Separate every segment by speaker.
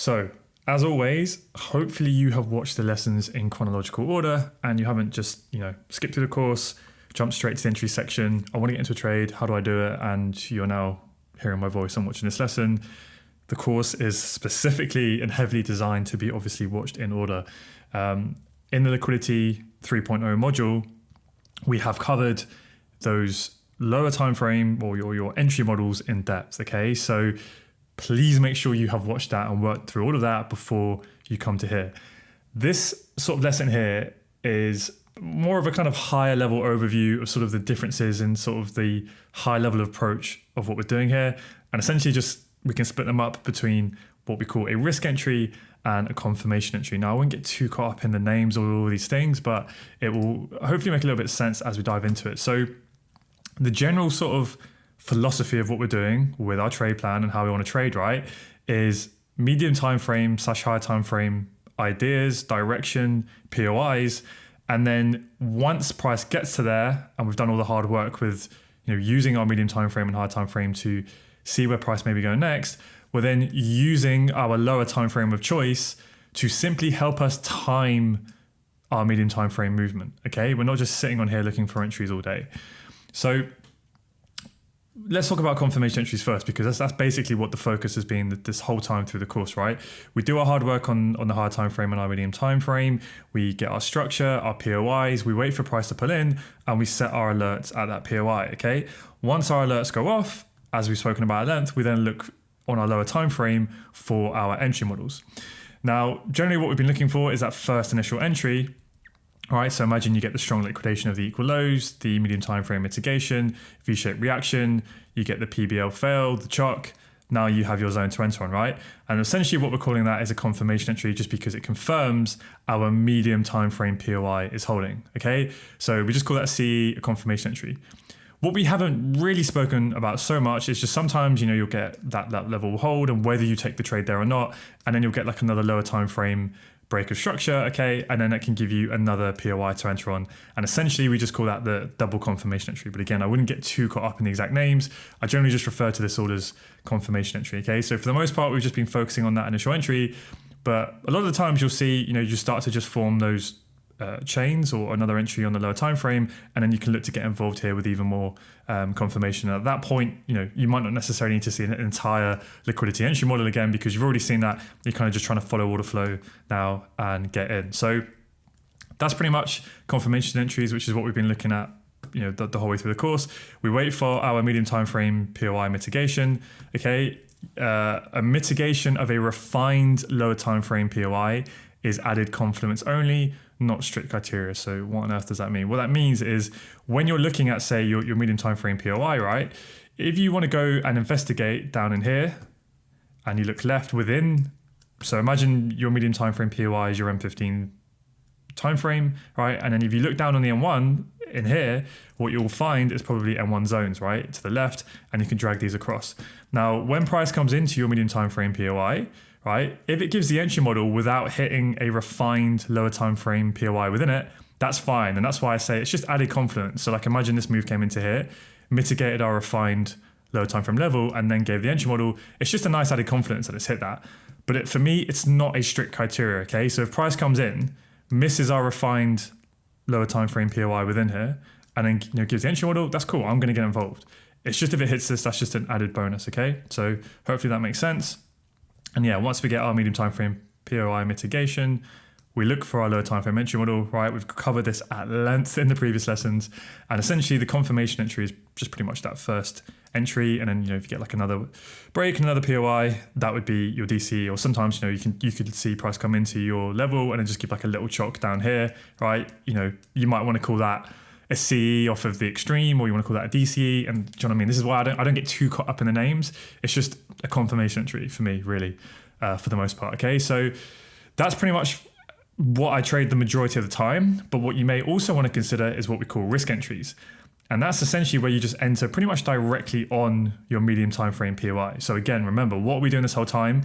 Speaker 1: So, as always, hopefully you have watched the lessons in chronological order and you haven't just, skipped through the course, jumped straight to the entry section. I want to get into a trade. How do I do it? And you're now hearing my voice and watching this lesson. The course is specifically and heavily designed to be obviously watched in order. In the Liquidity 3.0 module, we have covered those lower time frame or your entry models in depth. Okay, so please make sure you have watched that and worked through all of that before you come to here. This sort of lesson here is more of a kind of higher level overview of sort of the differences in sort of the high level approach of what we're doing here. And essentially just we can split them up between what we call a risk entry and a confirmation entry. Now, I won't get too caught up in the names of all of these things, but it will hopefully make a little bit of sense as we dive into it. So the general sort of philosophy of what we're doing with our trade plan and how we want to trade, right, is medium time frame / higher time frame ideas, direction, POIs. And then once price gets to there and we've done all the hard work with using our medium time frame and higher time frame to see where price may be going next, we're then using our lower time frame of choice to simply help us time our medium time frame movement. Okay, we're not just sitting on here looking for entries all day. So let's talk about confirmation entries first, because that's basically what the focus has been this whole time through the course, right? We do our hard work on the higher time frame and our medium time frame. We get our structure, our POIs, we wait for price to pull in, and we set our alerts at that POI. Okay, once our alerts go off, as we've spoken about at length, we then look on our lower time frame for our entry models. Now, generally what we've been looking for is that first initial entry. All right, so imagine you get the strong liquidation of the equal lows, the medium time frame mitigation, V-shaped reaction, you get the PBL fail, the chock. Now you have your zone to enter on, right? And essentially what we're calling that is a confirmation entry, just because it confirms our medium time frame POI is holding, okay? So we just call that CE a confirmation entry. What we haven't really spoken about so much is just sometimes, you'll get that level hold and whether you take the trade there or not, and then you'll get like another lower time frame break of structure, okay, and then that can give you another POI to enter on. And essentially we just call that the double confirmation entry. But again, I wouldn't get too caught up in the exact names. I generally just refer to this all as confirmation entry, okay? So for the most part, we've just been focusing on that initial entry, but a lot of the times you'll see, you start to just form those chains or another entry on the lower time frame, and then you can look to get involved here with even more confirmation. At that point, you might not necessarily need to see an entire liquidity entry model again, because you've already seen that. You're kind of just trying to follow order flow now and get in. So that's pretty much confirmation entries, which is what we've been looking at the whole way through the course. We wait for our medium time frame POI mitigation. Okay, a mitigation of a refined lower time frame POI is added confluence only, not strict criteria. So what on earth does that mean? What that means is when you're looking at, say, your medium time frame POI, right? If you want to go and investigate down in here and you look left within, so imagine your medium time frame POI is your M15 time frame, right? And then if you look down on the M1 in here, what you'll find is probably M1 zones, right, to the left, and you can drag these across. Now, when price comes into your medium time frame POI, right, if it gives the entry model without hitting a refined lower time frame POI within it, that's fine. And that's why I say it's just added confluence. So like imagine this move came into here, mitigated our refined lower time frame level, and then gave the entry model. It's just a nice added confluence that it's hit that. But for me, it's not a strict criteria, okay? So if price comes in, misses our refined lower time frame POI within here, and then gives the entry model, that's cool, I'm gonna get involved. It's just if it hits this, that's just an added bonus, okay? So hopefully that makes sense. And yeah, once we get our medium time frame POI mitigation, we look for our lower time frame entry model, right? We've covered this at length in the previous lessons. And essentially the confirmation entry is just pretty much that first entry. And then, if you get like another break and another POI, that would be your DC. Or sometimes, you could see price come into your level and then just give like a little chock down here, right? You might want to call that a CE off of the extreme, or you want to call that a DCE. And do you know what I mean? This is why I don't get too caught up in the names. It's just a confirmation entry for me, really, for the most part. Okay, so that's pretty much what I trade the majority of the time. But what you may also want to consider is what we call risk entries. And that's essentially where you just enter pretty much directly on your medium time frame POI. So again, remember what we're doing this whole time,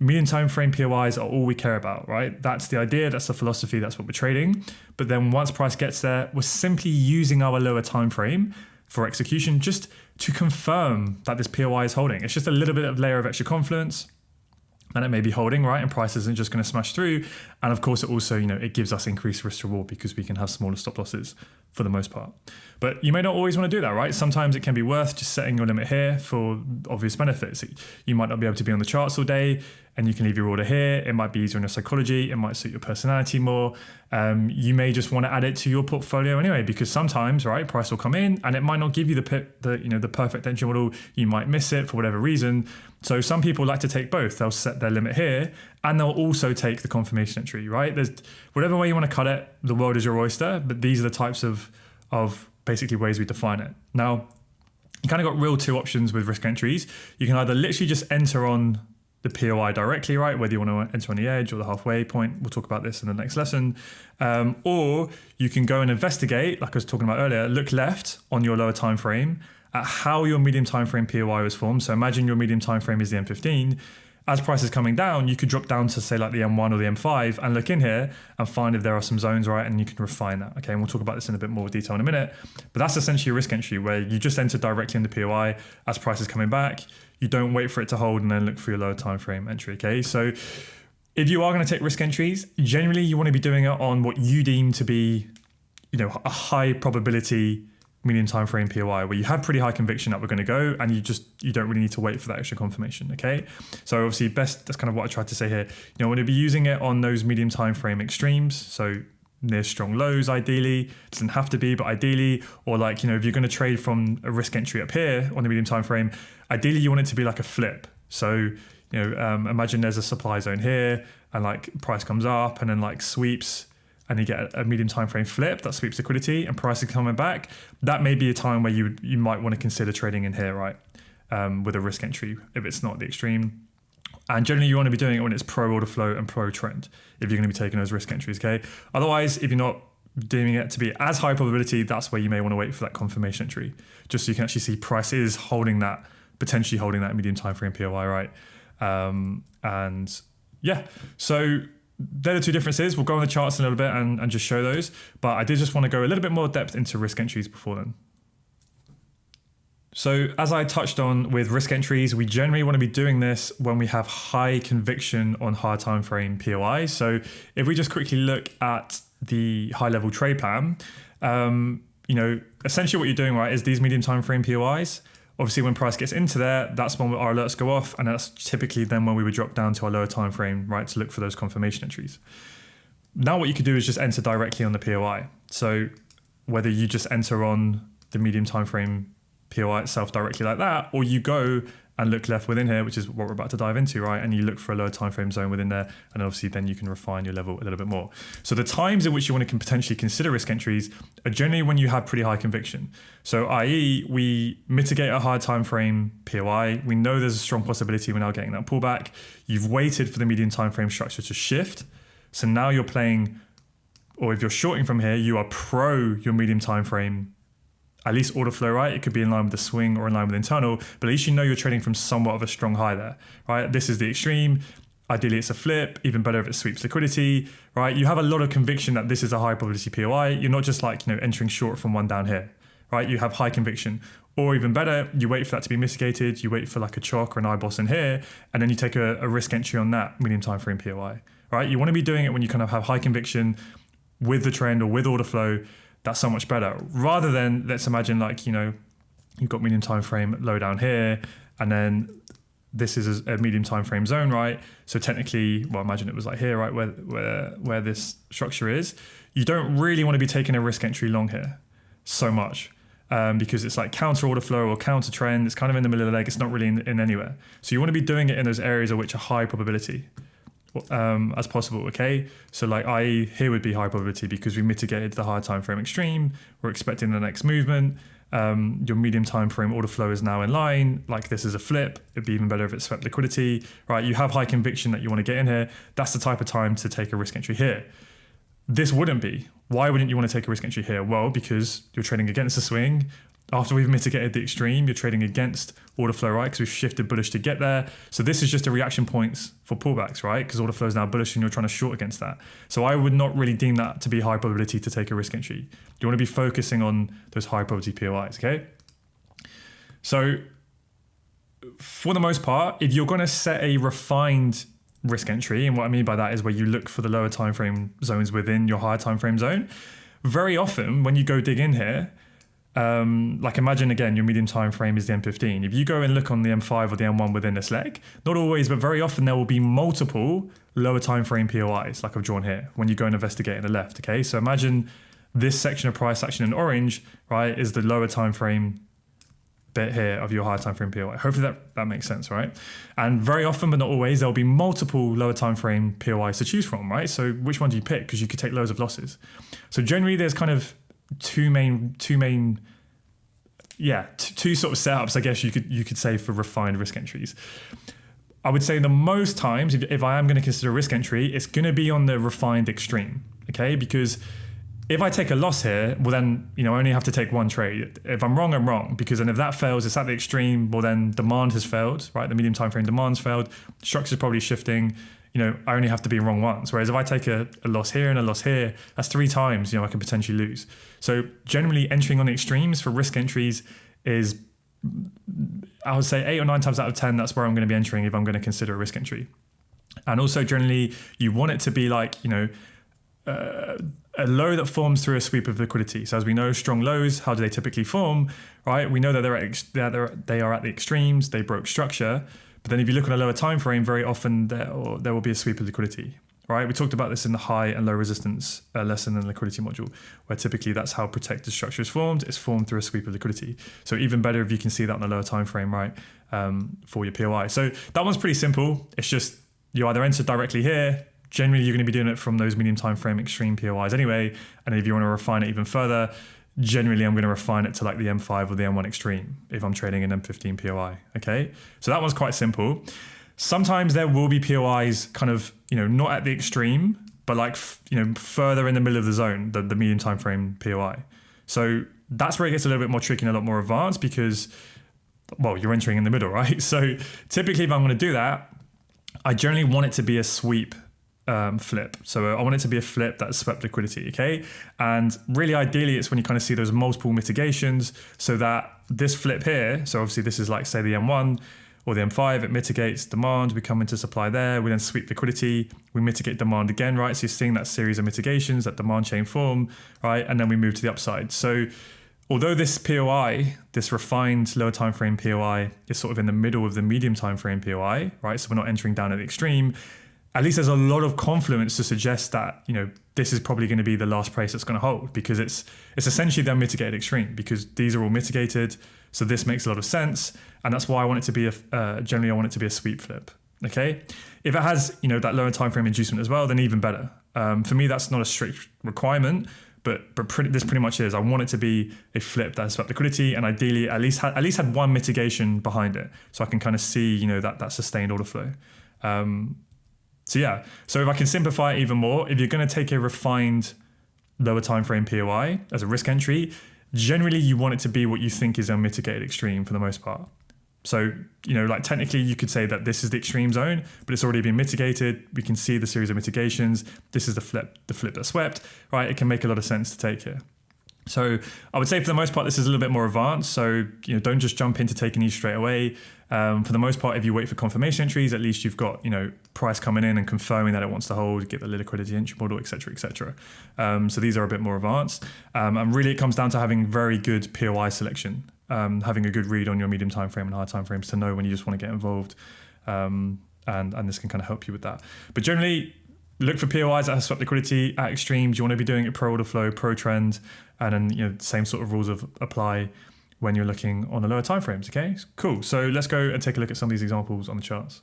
Speaker 1: medium time frame POIs are all we care about, right? That's the idea, that's the philosophy, that's what we're trading. But then once price gets there, we're simply using our lower time frame for execution just to confirm that this POI is holding. It's just a little bit of layer of extra confluence. and it may be holding, right? And price isn't just going to smash through. And of course, it also, it gives us increased risk reward because we can have smaller stop losses for the most part. But you may not always want to do that, right? Sometimes it can be worth just setting your limit here for obvious benefits. You might not be able to be on the charts all day, and you can leave your order here. It might be easier on your psychology. It might suit your personality more. You may just want to add it to your portfolio anyway, because sometimes, right, price will come in and it might not give you the perfect entry model. You might miss it for whatever reason. So some people like to take both. They'll set their limit here and they'll also take the confirmation entry, right? There's whatever way you want to cut it, the world is your oyster, but these are the types of basically ways we define it. Now, you kind of got real two options with risk entries. You can either literally just enter on the POI directly, right? Whether you want to enter on the edge or the halfway point. We'll talk about this in the next lesson. Or you can go and investigate, like I was talking about earlier, look left on your lower time frame at how your medium time frame POI was formed. So imagine your medium time frame is the M15. As price is coming down, you could drop down to say like the M1 or the M5 and look in here and find if there are some zones, right? And you can refine that, okay? And we'll talk about this in a bit more detail in a minute. But that's essentially a risk entry where you just enter directly in the POI as price is coming back. You don't wait for it to hold and then look for your lower time frame entry, okay? So if you are going to take risk entries, generally you want to be doing it on what you deem to be, a high probability medium time frame POI, where you have pretty high conviction that we're going to go, and you don't really need to wait for that extra confirmation, okay? So obviously that's kind of what I tried to say here. Want to be using it on those medium time frame extremes, so near strong lows ideally. Doesn't have to be, but ideally, or like, if you're going to trade from a risk entry up here on the medium time frame, ideally you want it to be like a flip. So imagine there's a supply zone here and like price comes up and then like sweeps, and you get a medium time frame flip that sweeps liquidity and price is coming back. That may be a time where you might want to consider trading in here, right? With a risk entry if it's not the extreme. And generally you want to be doing it when it's pro order flow and pro trend, if you're going to be taking those risk entries, okay? Otherwise, if you're not deeming it to be as high probability, that's where you may want to wait for that confirmation entry, just so you can actually see price is potentially holding that medium time frame POI, right? And yeah, so they're the two differences. We'll go on the charts in a little bit and just show those. But I did just want to go a little bit more depth into risk entries before then. So as I touched on with risk entries, we generally want to be doing this when we have high conviction on higher time frame POI. So if we just quickly look at the high level trade plan, essentially what you're doing, right, is these medium time frame POIs. Obviously, when price gets into there, that's when our alerts go off, and that's typically then when we would drop down to our lower time frame, right, to look for those confirmation entries. Now what you could do is just enter directly on the POI. So whether you just enter on the medium time frame POI itself directly like that, or you go and look left within here, which is what we're about to dive into, right? And you look for a lower time frame zone within there, and obviously then you can refine your level a little bit more. So the times in which you want to potentially consider risk entries are generally when you have pretty high conviction. So i.e. we mitigate a higher time frame POI. We know there's a strong possibility we're now getting that pullback. You've waited for the medium time frame structure to shift. So now you're playing, or if you're shorting from here, you are pro your medium time frame, at least order flow, right? It could be in line with the swing or in line with internal, but at least you're trading from somewhat of a strong high there, right? This is the extreme. Ideally, it's a flip, even better if it sweeps liquidity, right? You have a lot of conviction that this is a high probability POI. You're not just like, entering short from one down here, right? You have high conviction. Or even better, you wait for that to be mitigated. You wait for like a chalk or an IBOS in here, and then you take a risk entry on that medium time frame POI, right? You want to be doing it when you kind of have high conviction with the trend or with order flow. That's so much better, rather than, let's imagine like, you've got medium time frame low down here, and then this is a medium time frame zone, right? So technically, well, imagine it was like here, right, where this structure is. You don't really want to be taking a risk entry long here so much, because it's like counter order flow or counter trend. It's kind of in the middle of the leg. It's not really in anywhere. So you want to be doing it in those areas of which are high probability. As possible, okay? So like i.e. here would be high probability because we mitigated the higher time frame extreme. We're expecting the next movement. Your medium time frame order flow is now in line. Like this is a flip. It'd be even better if it swept liquidity, right? You have high conviction that you want to get in here. That's the type of time to take a risk entry here. This wouldn't be. Why wouldn't you want to take a risk entry here? Well, because you're trading against the swing. After we've mitigated the extreme, you're trading against order flow, right? Because we've shifted bullish to get there. So this is just a reaction points for pullbacks, right? Because order flow is now bullish and you're trying to short against that. So I would not really deem that to be high probability to take a risk entry. You want to be focusing on those high probability POIs, okay? So for the most part, if you're going to set a refined risk entry. And what I mean by that is where you look for the lower time frame zones within your higher time frame zone. Very often when you go dig in here, like imagine again, your medium time frame is the M15. If you go and look on the M5 or the M1 within this leg, not always, but very often there will be multiple lower time frame POIs like I've drawn here when you go and investigate in the left, okay? So imagine this section of price action in orange, right, is the lower time frame bit here of your higher time frame POI. Hopefully that makes sense, right? And very often, but not always, there'll be multiple lower time frame POIs to choose from, right? So which one do you pick? Because you could take loads of losses. So generally there's kind of two sort of setups, I guess you could say, for refined risk entries. I would say the most times, if I am going to consider a risk entry, it's going to be on the refined extreme, okay? Because if I take a loss here, well then, I only have to take one trade. If I'm wrong, I'm wrong, because then if that fails, it's at the extreme, well then demand has failed, right? The medium time frame demand's failed, structure's probably shifting, I only have to be wrong once. Whereas if I take a loss here and a loss here, that's 3 times, I can potentially lose. So generally entering on the extremes for risk entries is, I would say 8 or 9 times out of 10, that's where I'm going to be entering if I'm going to consider a risk entry. And also generally you want it to be like, a low that forms through a sweep of liquidity. So as we know, strong lows, how do they typically form, right? We know that they are at the extremes, they broke structure. But then if you look at a lower time frame, very often there will be a sweep of liquidity, right? We talked about this in the high and low resistance lesson in the liquidity module, where typically that's how protected structure is formed. It's formed through a sweep of liquidity. So even better if you can see that on a lower time frame, right, for your POI. So that one's pretty simple. It's just you either enter directly here. Generally, you're going to be doing it from those medium time frame extreme POIs anyway. And if you want to refine it even further, generally I'm going to refine it to like the M5 or the M1 extreme if I'm trading an M15 POI, okay? So that one's quite simple. Sometimes there will be POIs kind of, not at the extreme, but like, further in the middle of the zone, the medium time frame POI. So that's where it gets a little bit more tricky and a lot more advanced because, well, you're entering in the middle, right? So typically if I'm going to do that, I generally want it to be a sweep flip. So I want it to be a flip that swept liquidity, okay? And really ideally it's when you kind of see those multiple mitigations so that this flip here, so obviously this is like say the M1 or the M5, it mitigates demand, we come into supply there, we then sweep liquidity, we mitigate demand again, right? So you're seeing that series of mitigations, that demand chain form, right? And then we move to the upside. So although this POI, this refined lower time frame POI is sort of in the middle of the medium time frame POI, right? So we're not entering down at the extreme. At least there's a lot of confluence to suggest that, this is probably going to be the last price that's going to hold because it's essentially their mitigated extreme because these are all mitigated. So this makes a lot of sense. And that's why I want it to be generally I want it to be a sweep flip. Okay. If it has, that lower time frame inducement as well, then even better. For me, that's not a strict requirement, but this pretty much is. I want it to be a flip that has swept liquidity and ideally at least had one mitigation behind it. So I can kind of see, that sustained order flow. So yeah, so if I can simplify it even more, if you're going to take a refined lower time frame POI as a risk entry, generally you want it to be what you think is a mitigated extreme for the most part. So, like technically you could say that this is the extreme zone, but it's already been mitigated. We can see the series of mitigations. This is the flip that swept, right? It can make a lot of sense to take here. So I would say for the most part, this is a little bit more advanced. So, don't just jump into taking these straight away. For the most part, if you wait for confirmation entries, at least you've got, price coming in and confirming that it wants to hold, get the liquidity entry model, et cetera, et cetera. So these are a bit more advanced. And really it comes down to having very good POI selection, having a good read on your medium time frame and high time frames to know when you just want to get involved. And this can kind of help you with that. But generally, look for POIs that have swept liquidity at extremes. You want to be doing it pro order flow, pro trend, and then same sort of rules apply when you're looking on the lower time frames. Okay, cool. So let's go and take a look at some of these examples on the charts.